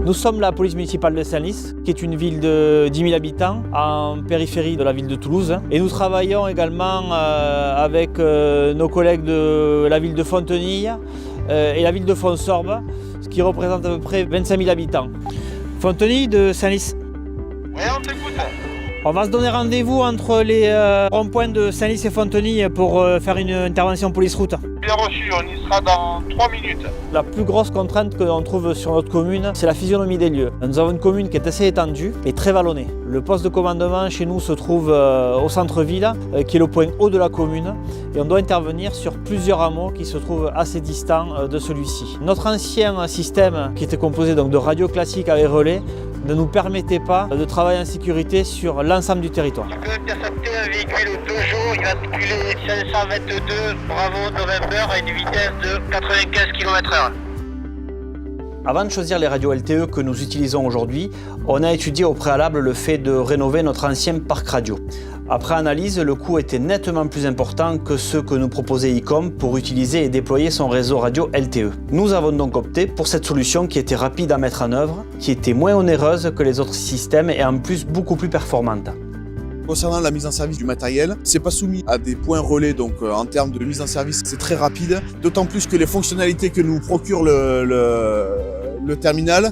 Nous sommes la police municipale de Senlis, qui est une ville de 10 000 habitants en périphérie de la ville de Toulouse. Et nous travaillons également avec nos collègues de la ville de Fontenille et la ville de Fonsorbe, ce qui représente à peu près 25 000 habitants. Fontenille de Senlis. Oui, on t'écoute. On va se donner rendez-vous entre les ronds-points de Senlis et Fontenille pour faire une intervention police-route. Bien reçu, on y sera dans 3 minutes. La plus grosse contrainte que l'on trouve sur notre commune, c'est la physionomie des lieux. Nous avons une commune qui est assez étendue et très vallonnée. Le poste de commandement chez nous se trouve au centre-ville, qui est le point haut de la commune, et on doit intervenir sur plusieurs hameaux qui se trouvent assez distants de celui-ci. Notre ancien système, qui était composé donc de radios classiques avec relais, ne nous permettait pas de travailler en sécurité sur l'ensemble du territoire. Tu peux intercepter un véhicule Peugeot, il va circuler 522 Bravo November à une vitesse de 95 km/h. Avant de choisir les radios LTE que nous utilisons aujourd'hui, on a étudié au préalable le fait de rénover notre ancien parc radio. Après analyse, le coût était nettement plus important que ceux que nous proposait ICOM pour utiliser et déployer son réseau radio LTE. Nous avons donc opté pour cette solution qui était rapide à mettre en œuvre, qui était moins onéreuse que les autres systèmes et en plus beaucoup plus performante. Concernant la mise en service du matériel, c'est pas soumis à des points relais, donc en termes de mise en service, c'est très rapide. D'autant plus que les fonctionnalités que nous procure le terminal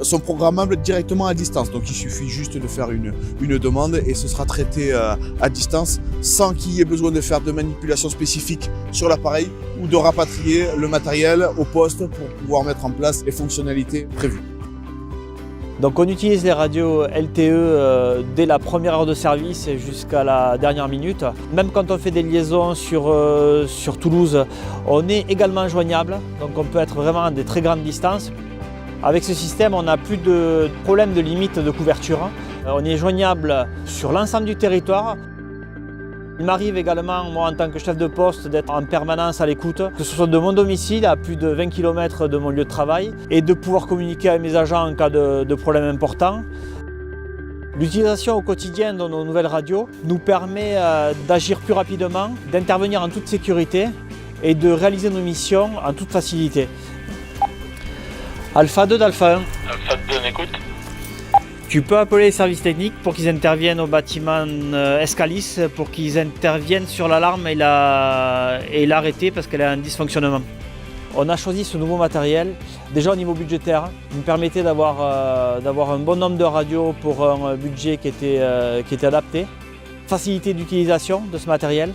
sont programmables directement à distance. Donc il suffit juste de faire une demande et ce sera traité à distance sans qu'il y ait besoin de faire de manipulations spécifiques sur l'appareil ou de rapatrier le matériel au poste pour pouvoir mettre en place les fonctionnalités prévues. Donc on utilise les radios LTE dès la première heure de service jusqu'à la dernière minute. Même quand on fait des liaisons sur Toulouse, on est également joignable, donc on peut être vraiment à des très grandes distances. Avec ce système, on n'a plus de problème de limite de couverture. On est joignable sur l'ensemble du territoire. Il m'arrive également, moi en tant que chef de poste, d'être en permanence à l'écoute, que ce soit de mon domicile à plus de 20 km de mon lieu de travail, et de pouvoir communiquer avec mes agents en cas de problème important. L'utilisation au quotidien de nos nouvelles radios nous permet d'agir plus rapidement, d'intervenir en toute sécurité et de réaliser nos missions en toute facilité. Alpha 2 d'Alpha 1. Alpha 2, on écoute. Tu peux appeler les services techniques pour qu'ils interviennent au bâtiment Escalis, pour qu'ils interviennent sur l'alarme et l'arrêter parce qu'elle a un dysfonctionnement. On a choisi ce nouveau matériel, déjà au niveau budgétaire, qui nous permettait d'avoir un bon nombre de radios pour un budget qui était adapté. Facilité d'utilisation de ce matériel,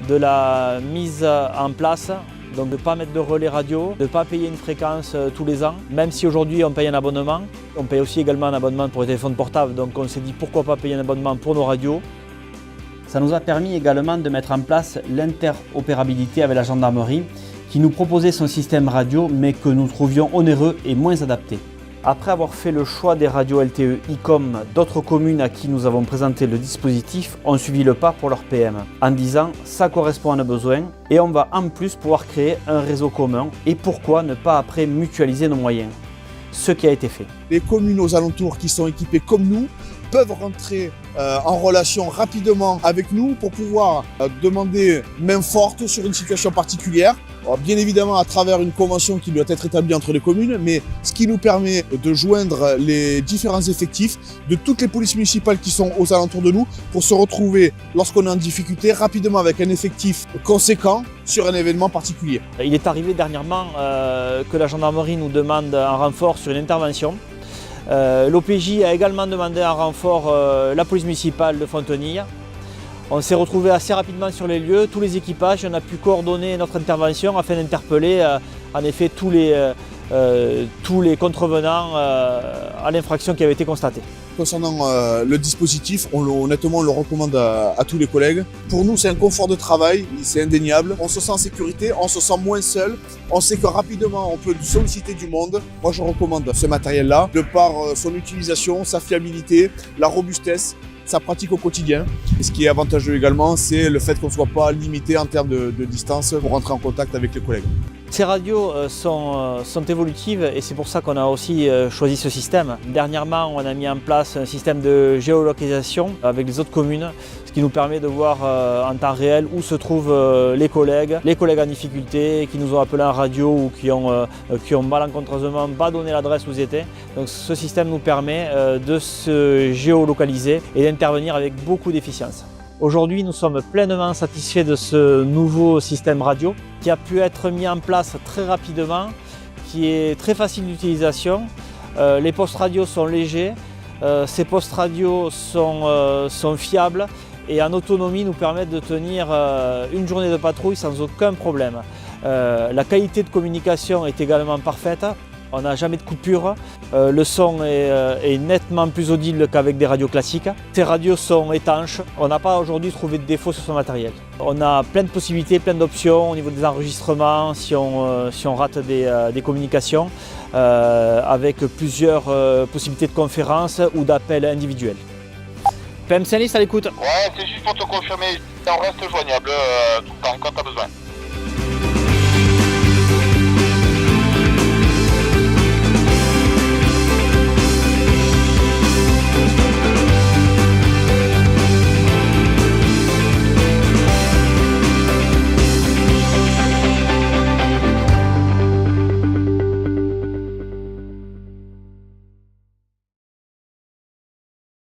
de la mise en place. Donc de ne pas mettre de relais radio, de ne pas payer une fréquence tous les ans, même si aujourd'hui on paye un abonnement. On paye aussi également un abonnement pour les téléphones portables, donc on s'est dit pourquoi pas payer un abonnement pour nos radios. Ça nous a permis également de mettre en place l'interopérabilité avec la gendarmerie, qui nous proposait son système radio, mais que nous trouvions onéreux et moins adapté. Après avoir fait le choix des radios LTE ICOM, d'autres communes à qui nous avons présenté le dispositif ont suivi le pas pour leur PM, en disant ça correspond à nos besoins et on va en plus pouvoir créer un réseau commun et pourquoi ne pas après mutualiser nos moyens. Ce qui a été fait. Les communes aux alentours qui sont équipées comme nous peuvent rentrer en relation rapidement avec nous pour pouvoir demander main forte sur une situation particulière. Alors, bien évidemment à travers une convention qui doit être établie entre les communes, mais ce qui nous permet de joindre les différents effectifs de toutes les polices municipales qui sont aux alentours de nous pour se retrouver lorsqu'on est en difficulté rapidement avec un effectif conséquent sur un événement particulier. Il est arrivé dernièrement que la gendarmerie nous demande un renfort sur une intervention. L'OPJ a également demandé un renfort la police municipale de Fontenille. On s'est retrouvé assez rapidement sur les lieux, tous les équipages, on a pu coordonner notre intervention afin d'interpeller en effet tous les contrevenants à l'infraction qui avait été constatée. Concernant le dispositif, honnêtement on le recommande à tous les collègues. Pour nous c'est un confort de travail, c'est indéniable. On se sent en sécurité, on se sent moins seul. On sait que rapidement on peut solliciter du monde. Moi je recommande ce matériel-là, de par son utilisation, sa fiabilité, la robustesse, sa pratique au quotidien. Et ce qui est avantageux également, c'est le fait qu'on ne soit pas limité en termes de distance pour rentrer en contact avec les collègues. Ces radios sont évolutives et c'est pour ça qu'on a aussi choisi ce système. Dernièrement, on a mis en place un système de géolocalisation avec les autres communes, ce qui nous permet de voir en temps réel où se trouvent les collègues en difficulté, qui nous ont appelés en radio ou qui ont malencontreusement pas donné l'adresse où ils étaient. Donc ce système nous permet de se géolocaliser et d'intervenir avec beaucoup d'efficience. Aujourd'hui, nous sommes pleinement satisfaits de ce nouveau système radio qui a pu être mis en place très rapidement, qui est très facile d'utilisation. Les postes radio sont légers, ces postes radio sont fiables et en autonomie nous permettent de tenir une journée de patrouille sans aucun problème. La qualité de communication est également parfaite. On n'a jamais de coupure, le son est nettement plus audible qu'avec des radios classiques. Ces radios sont étanches, on n'a pas aujourd'hui trouvé de défaut sur ce matériel. On a plein de possibilités, plein d'options au niveau des enregistrements, si on rate des communications, avec plusieurs possibilités de conférences ou d'appels individuels. PM Saint-Lys à l'écoute. Ouais, c'est juste pour te confirmer, on reste joignable tout le temps quand tu as besoin.